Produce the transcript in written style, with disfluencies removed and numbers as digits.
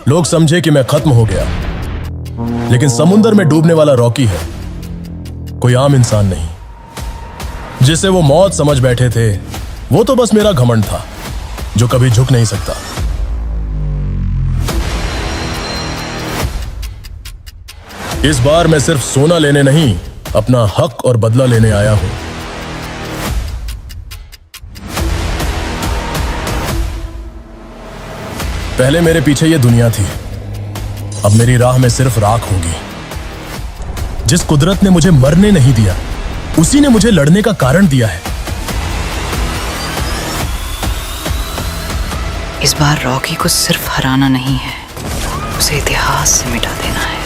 लोग समझे कि मैं खत्म हो गया, लेकिन समुंदर में डूबने वाला रॉकी है, कोई आम इंसान नहीं। जिसे वो मौत समझ बैठे थे, वो तो बस मेरा घमंड था जो कभी झुक नहीं सकता। इस बार मैं सिर्फ सोना लेने नहीं, अपना हक और बदला लेने आया हूं। पहले मेरे पीछे ये दुनिया थी, अब मेरी राह में सिर्फ राख होगी। जिस कुदरत ने मुझे मरने नहीं दिया, उसी ने मुझे लड़ने का कारण दिया है। इस बार रॉकी को सिर्फ हराना नहीं है, उसे इतिहास से मिटा देना है।